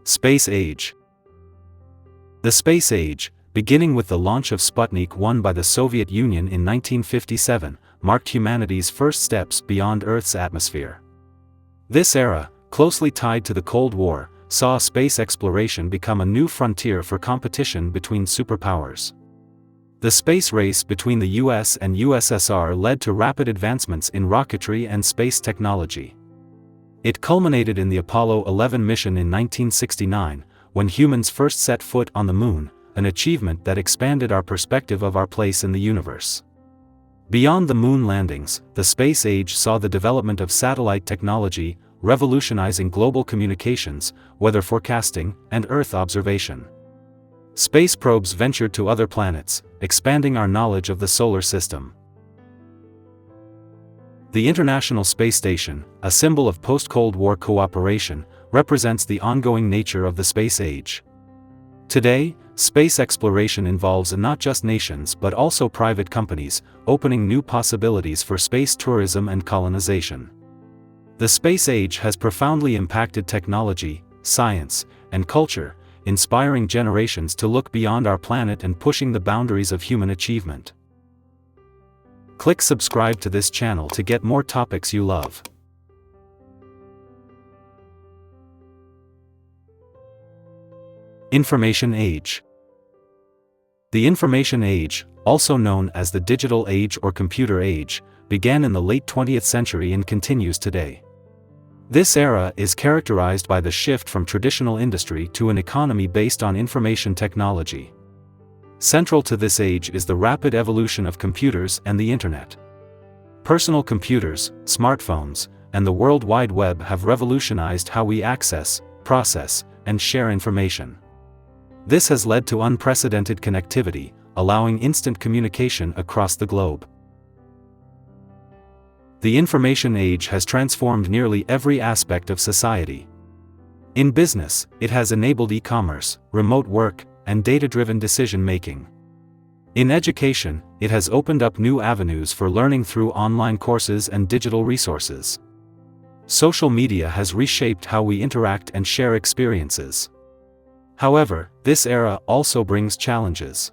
Space Age. The Space Age, beginning with the launch of Sputnik 1 by the Soviet Union in 1957, marked humanity's first steps beyond Earth's atmosphere. This era, closely tied to the Cold War, saw space exploration become a new frontier for competition between superpowers. The space race between the US and USSR led to rapid advancements in rocketry and space technology. It culminated in the Apollo 11 mission in 1969, when humans first set foot on the Moon, an achievement that expanded our perspective of our place in the universe. Beyond the Moon landings, the Space Age saw the development of satellite technology, revolutionizing global communications, weather forecasting, and Earth observation. Space probes ventured to other planets, expanding our knowledge of the solar system. The International Space Station, a symbol of post-Cold War cooperation, represents the ongoing nature of the Space Age. Today, space exploration involves not just nations but also private companies, opening new possibilities for space tourism and colonization. The Space Age has profoundly impacted technology, science, and culture, inspiring generations to look beyond our planet and pushing the boundaries of human achievement. Click subscribe to this channel to get more topics you love. Information Age. The Information Age, also known as the Digital Age or Computer Age, began in the late 20th century and continues today. This era is characterized by the shift from traditional industry to an economy based on information technology. Central to this age is the rapid evolution of computers and the Internet. Personal computers, smartphones, and the World Wide Web have revolutionized how we access, process, and share information. This has led to unprecedented connectivity, allowing instant communication across the globe. The Information Age has transformed nearly every aspect of society. In business, it has enabled e-commerce, remote work, and data-driven decision-making. In education, it has opened up new avenues for learning through online courses and digital resources. Social media has reshaped how we interact and share experiences. However, this era also brings challenges.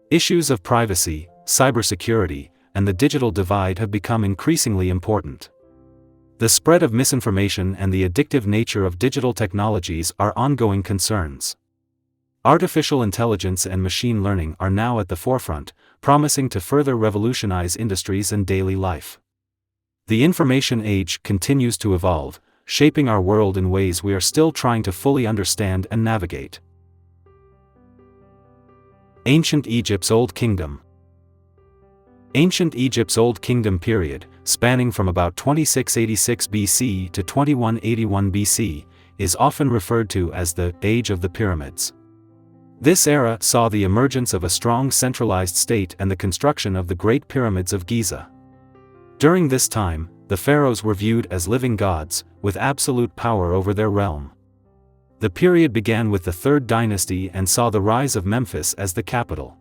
Issues of privacy, cybersecurity, and the digital divide have become increasingly important. The spread of misinformation and the addictive nature of digital technologies are ongoing concerns. Artificial intelligence and machine learning are now at the forefront, promising to further revolutionize industries and daily life. The Information Age continues to evolve, shaping our world in ways we are still trying to fully understand and navigate. Ancient Egypt's Old Kingdom. Ancient Egypt's Old Kingdom period, spanning from about 2686 BC to 2181 BC, is often referred to as the Age of the Pyramids. This era saw the emergence of a strong centralized state and the construction of the Great Pyramids of Giza. During this time, the pharaohs were viewed as living gods, with absolute power over their realm. The period began with the Third Dynasty and saw the rise of Memphis as the capital.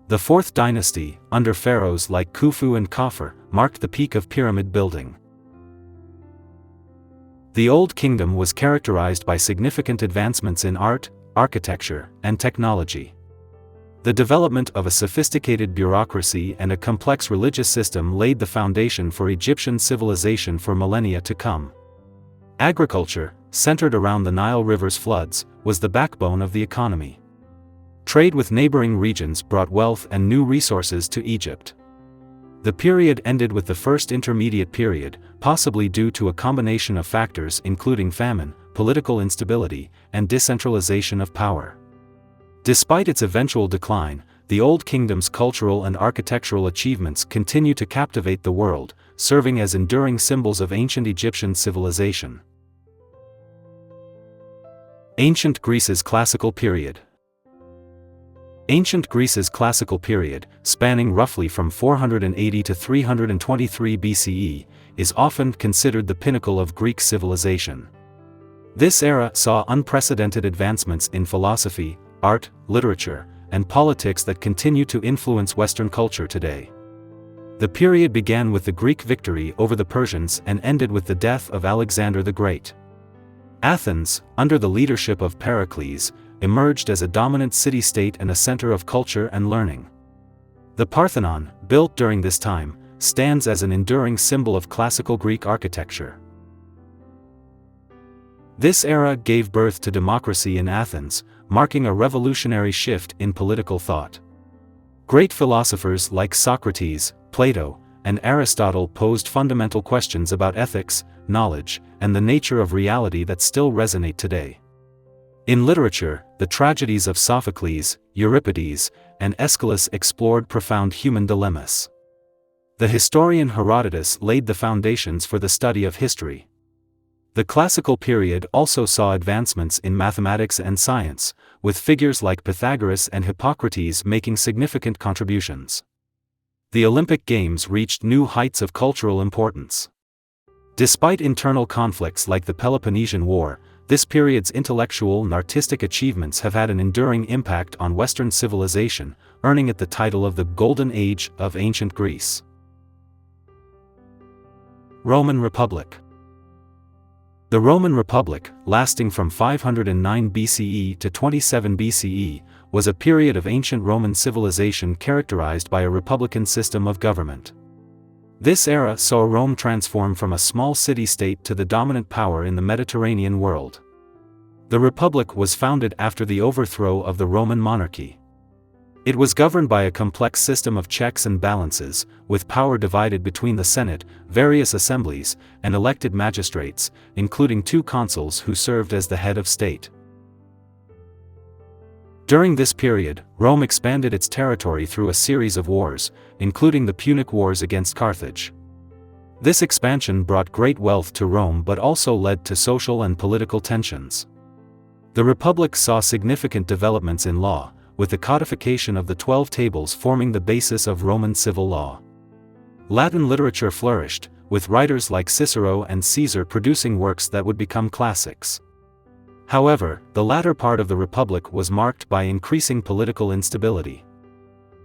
The Fourth Dynasty, under pharaohs like Khufu and Khafre, marked the peak of pyramid building. The Old Kingdom was characterized by significant advancements in art, architecture, and technology. The development of a sophisticated bureaucracy and a complex religious system laid the foundation for Egyptian civilization for millennia to come. Agriculture, centered around the Nile River's floods, was the backbone of the economy. Trade with neighboring regions brought wealth and new resources to Egypt. The period ended with the First Intermediate Period, possibly due to a combination of factors including famine, political instability, and decentralization of power. Despite its eventual decline, the Old Kingdom's cultural and architectural achievements continue to captivate the world, serving as enduring symbols of ancient Egyptian civilization. Ancient Greece's Classical Period. Ancient Greece's Classical Period, spanning roughly from 480 to 323 BCE, is often considered the pinnacle of Greek civilization. This era saw unprecedented advancements in philosophy, art, literature, and politics that continue to influence Western culture today. The period began with the Greek victory over the Persians and ended with the death of Alexander the Great. Athens, under the leadership of Pericles, emerged as a dominant city-state and a center of culture and learning. The Parthenon, built during this time, stands as an enduring symbol of classical Greek architecture. This era gave birth to democracy in Athens, marking a revolutionary shift in political thought. Great philosophers like Socrates, Plato, and Aristotle posed fundamental questions about ethics, knowledge, and the nature of reality that still resonate today. In literature, the tragedies of Sophocles, Euripides, and Aeschylus explored profound human dilemmas. The historian Herodotus laid the foundations for the study of history. The classical period also saw advancements in mathematics and science, with figures like Pythagoras and Hippocrates making significant contributions. The Olympic Games reached new heights of cultural importance. Despite internal conflicts like the Peloponnesian War, this period's intellectual and artistic achievements have had an enduring impact on Western civilization, earning it the title of the Golden Age of ancient Greece. Roman Republic. The Roman Republic, lasting from 509 BCE to 27 BCE, was a period of ancient Roman civilization characterized by a republican system of government. This era saw Rome transform from a small city-state to the dominant power in the Mediterranean world. The Republic was founded after the overthrow of the Roman monarchy. It was governed by a complex system of checks and balances, with power divided between the Senate, various assemblies, and elected magistrates, including 2 consuls who served as the head of state. During this period, Rome expanded its territory through a series of wars, including the Punic Wars against Carthage. This expansion brought great wealth to Rome but also led to social and political tensions. The Republic saw significant developments in law, with the codification of the 12 Tables forming the basis of Roman civil law. Latin literature flourished, with writers like Cicero and Caesar producing works that would become classics. However, the latter part of the Republic was marked by increasing political instability.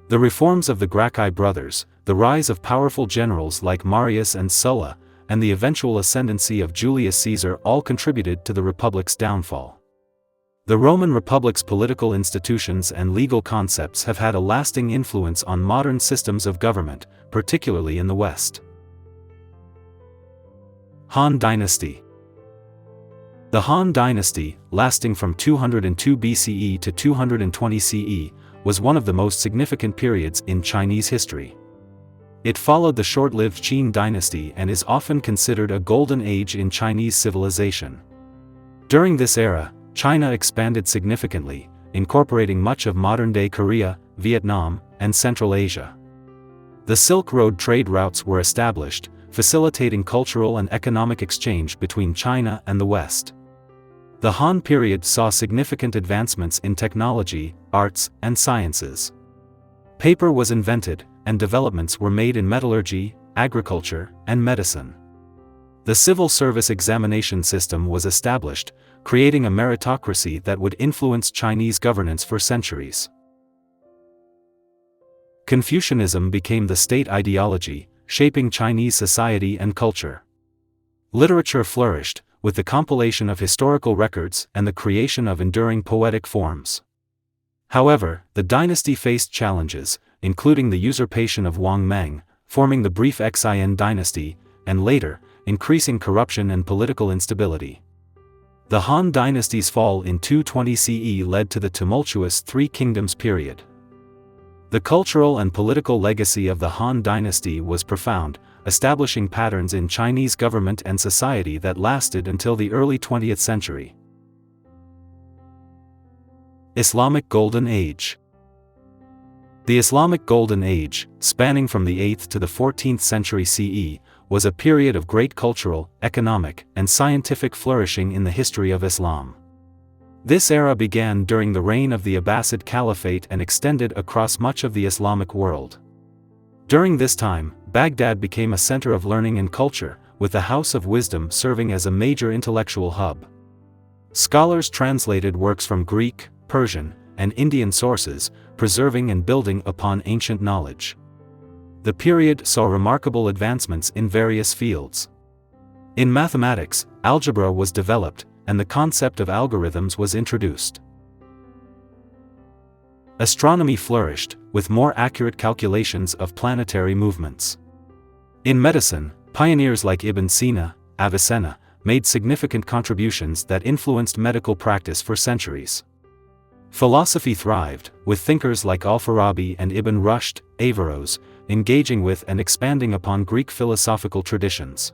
The reforms of the Gracchi brothers, the rise of powerful generals like Marius and Sulla, and the eventual ascendancy of Julius Caesar all contributed to the Republic's downfall. The Roman Republic's political institutions and legal concepts have had a lasting influence on modern systems of government, particularly in the West. Han Dynasty. The Han Dynasty, lasting from 202 BCE to 220 CE, was one of the most significant periods in Chinese history. It followed the short-lived Qin dynasty and is often considered a golden age in Chinese civilization. During this era, China expanded significantly, incorporating much of modern-day Korea, Vietnam, and Central Asia. The Silk Road trade routes were established, facilitating cultural and economic exchange between China and the West. The Han period saw significant advancements in technology, arts, and sciences. Paper was invented, and developments were made in metallurgy, agriculture, and medicine. The civil service examination system was established, creating a meritocracy that would influence Chinese governance for centuries. Confucianism became the state ideology, shaping Chinese society and culture. Literature flourished, with the compilation of historical records and the creation of enduring poetic forms. However, the dynasty faced challenges, including the usurpation of Wang Meng, forming the brief Xin dynasty, and later, increasing corruption and political instability. The Han dynasty's fall in 220 CE led to the tumultuous Three Kingdoms period. The cultural and political legacy of the Han dynasty was profound, establishing patterns in Chinese government and society that lasted until the early 20th century. Islamic Golden Age. The Islamic Golden Age, spanning from the 8th to the 14th century CE, was a period of great cultural, economic, and scientific flourishing in the history of Islam. This era began during the reign of the Abbasid Caliphate and extended across much of the Islamic world. During this time, Baghdad became a center of learning and culture, with the House of Wisdom serving as a major intellectual hub. Scholars translated works from Greek, Persian, and Indian sources, preserving and building upon ancient knowledge. The period saw remarkable advancements in various fields. In mathematics, algebra was developed, and the concept of algorithms was introduced. Astronomy flourished, with more accurate calculations of planetary movements. In medicine, pioneers like Ibn Sina, Avicenna, made significant contributions that influenced medical practice for centuries. Philosophy thrived, with thinkers like Al-Farabi and Ibn Rushd, Averroes, engaging with and expanding upon Greek philosophical traditions.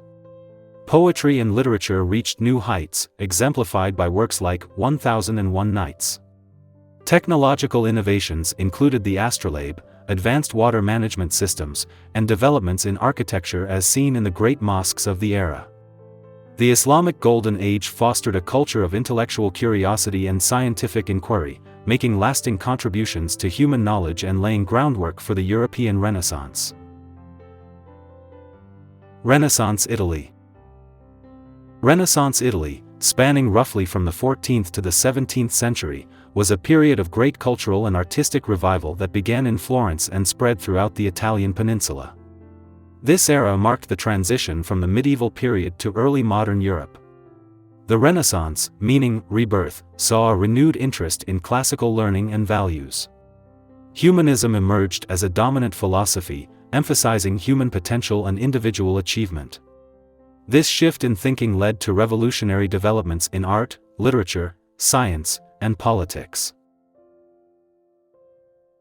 Poetry and literature reached new heights, exemplified by works like 1001 Nights. Technological innovations included the astrolabe, advanced water management systems, and developments in architecture as seen in the great mosques of the era. The Islamic Golden Age fostered a culture of intellectual curiosity and scientific inquiry, making lasting contributions to human knowledge and laying groundwork for the European Renaissance. Renaissance Italy. Renaissance Italy, spanning roughly from the 14th to the 17th century, was a period of great cultural and artistic revival that began in Florence and spread throughout the Italian peninsula. This era marked the transition from the medieval period to early modern Europe. The Renaissance, meaning rebirth, saw a renewed interest in classical learning and values. Humanism emerged as a dominant philosophy, emphasizing human potential and individual achievement. This shift in thinking led to revolutionary developments in art, literature, science, and politics.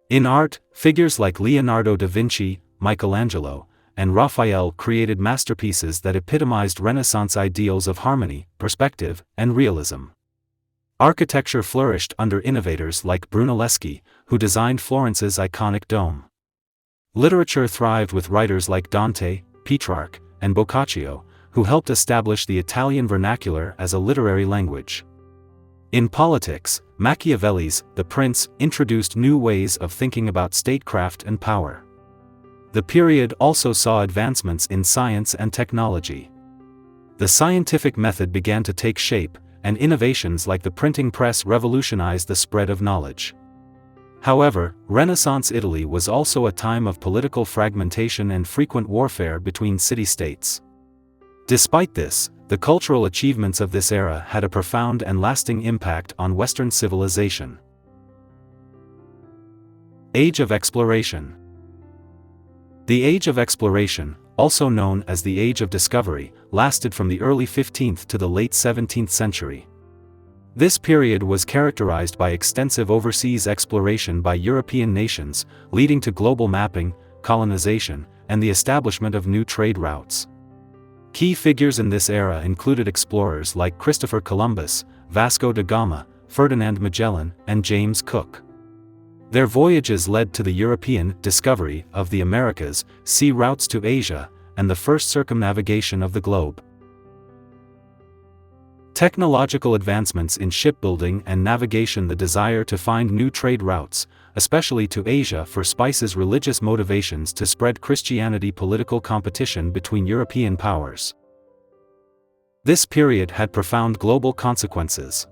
In art, figures like Leonardo da Vinci, Michelangelo, and Raphael created masterpieces that epitomized Renaissance ideals of harmony, perspective, and realism. Architecture flourished under innovators like Brunelleschi, who designed Florence's iconic dome. Literature thrived with writers like Dante, Petrarch, and Boccaccio, who helped establish the Italian vernacular as a literary language. In politics, Machiavelli's The Prince introduced new ways of thinking about statecraft and power. The period also saw advancements in science and technology. The scientific method began to take shape, and innovations like the printing press revolutionized the spread of knowledge. However, Renaissance Italy was also a time of political fragmentation and frequent warfare between city-states. Despite this, the cultural achievements of this era had a profound and lasting impact on Western civilization. Age of Exploration. The Age of Exploration, also known as the Age of Discovery, lasted from the early 15th to the late 17th century. This period was characterized by extensive overseas exploration by European nations, leading to global mapping, colonization, and the establishment of new trade routes. Key figures in this era included explorers like Christopher Columbus, Vasco da Gama, Ferdinand Magellan, and James Cook. Their voyages led to the European discovery of the Americas, sea routes to Asia, and the first circumnavigation of the globe. Technological advancements in shipbuilding and navigation. The desire to find new trade routes, especially to Asia for spices. Religious motivations to spread Christianity. Political competition between European powers. This period had profound global consequences.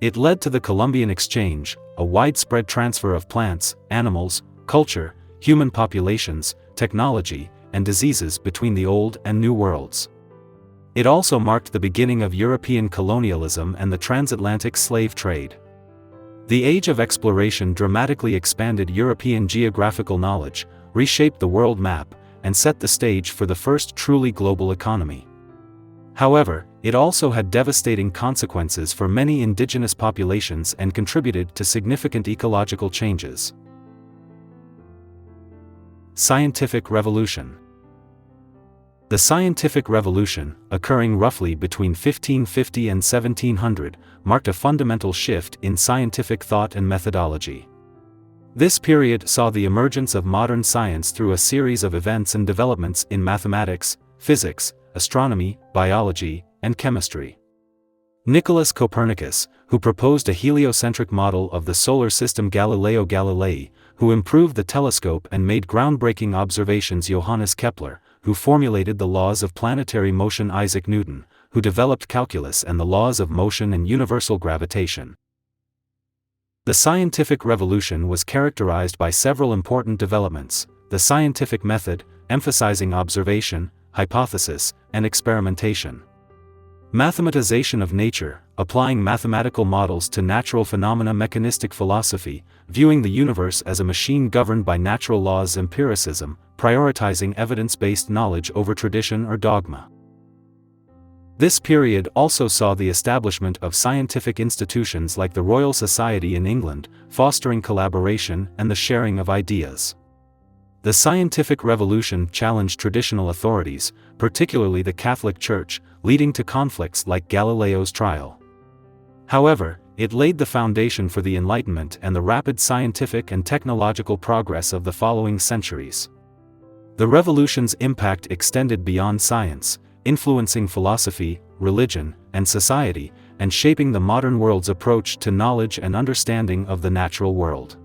It led to the Columbian Exchange, a widespread transfer of plants, animals, culture, human populations, technology, and diseases between the Old and New Worlds. It also marked the beginning of European colonialism and the transatlantic slave trade. The Age of Exploration dramatically expanded European geographical knowledge, reshaped the world map, and set the stage for the first truly global economy. However, it also had devastating consequences for many indigenous populations and contributed to significant ecological changes. Scientific Revolution. The Scientific Revolution, occurring roughly between 1550 and 1700, marked a fundamental shift in scientific thought and methodology. This period saw the emergence of modern science through a series of events and developments in mathematics, physics, astronomy, biology, and chemistry. Nicholas Copernicus, who proposed a heliocentric model of the solar system. Galileo Galilei, who improved the telescope and made groundbreaking observations. Johannes Kepler, who formulated the laws of planetary motion. Isaac Newton, who developed calculus and the laws of motion and universal gravitation. The scientific revolution was characterized by several important developments: the scientific method, emphasizing observation, hypothesis, and experimentation. Mathematization of nature, applying mathematical models to natural phenomena. Mechanistic philosophy, viewing the universe as a machine governed by natural laws. Empiricism, prioritizing evidence-based knowledge over tradition or dogma. This period also saw the establishment of scientific institutions like the Royal Society in England, fostering collaboration and the sharing of ideas. The scientific revolution challenged traditional authorities, particularly the Catholic Church, leading to conflicts like Galileo's trial. However, it laid the foundation for the Enlightenment and the rapid scientific and technological progress of the following centuries. The revolution's impact extended beyond science, influencing philosophy, religion, and society, and shaping the modern world's approach to knowledge and understanding of the natural world.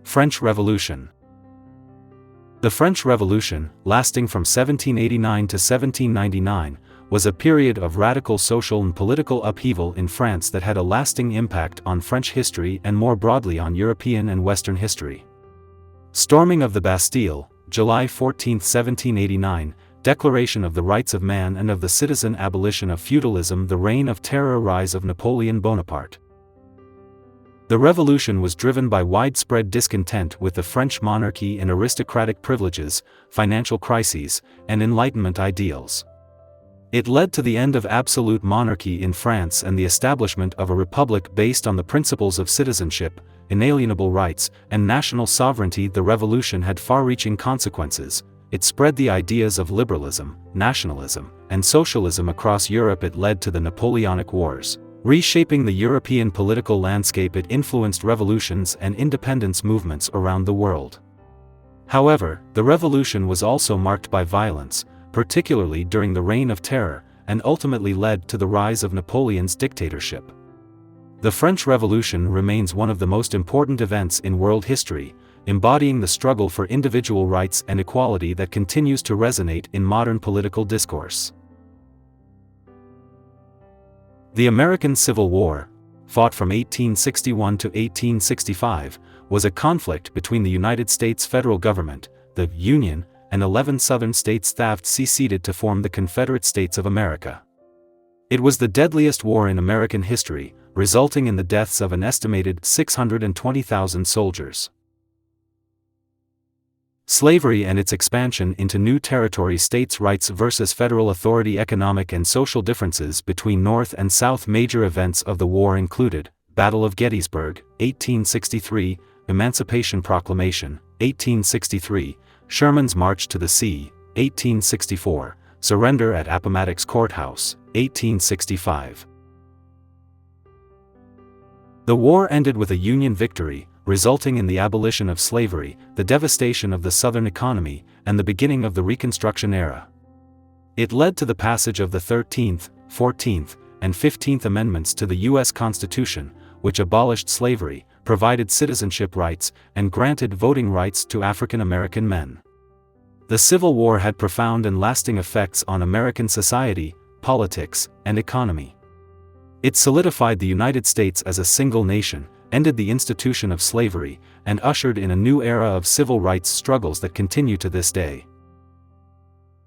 French Revolution. The French Revolution, lasting from 1789 to 1799, was a period of radical social and political upheaval in France that had a lasting impact on French history and more broadly on European and Western history. Storming of the Bastille, July 14, 1789, Declaration of the Rights of Man and of the Citizen, abolition of feudalism, the Reign of Terror, rise of Napoleon Bonaparte. The revolution was driven by widespread discontent with the French monarchy and aristocratic privileges, financial crises, and Enlightenment ideals. It led to the end of absolute monarchy in France and the establishment of a republic based on the principles of citizenship, inalienable rights, and national sovereignty. The revolution had far-reaching consequences. It spread the ideas of liberalism, nationalism, and socialism across Europe. It led to the Napoleonic Wars, reshaping the European political landscape. It influenced revolutions and independence movements around the world. However, the revolution was also marked by violence, particularly during the Reign of Terror, and ultimately led to the rise of Napoleon's dictatorship. The French Revolution remains one of the most important events in world history, embodying the struggle for individual rights and equality that continues to resonate in modern political discourse. The American Civil War, fought from 1861 to 1865, was a conflict between the United States federal government, the Union, and 11 southern states that seceded to form the Confederate States of America. It was the deadliest war in American history, resulting in the deaths of an estimated 620,000 soldiers. Slavery and its expansion into new territory. States' rights versus federal authority. Economic and social differences between North and South. Major events of the war included Battle of Gettysburg, 1863, Emancipation Proclamation, 1863, Sherman's March to the Sea, 1864, Surrender at Appomattox Courthouse, 1865. The war ended with a Union victory, resulting in the abolition of slavery, the devastation of the Southern economy, and the beginning of the Reconstruction era. It led to the passage of the 13th, 14th, and 15th Amendments to the U.S. Constitution, which abolished slavery, provided citizenship rights, and granted voting rights to African American men. The Civil War had profound and lasting effects on American society, politics, and economy. It solidified the United States as a single nation, ended the institution of slavery, and ushered in a new era of civil rights struggles that continue to this day.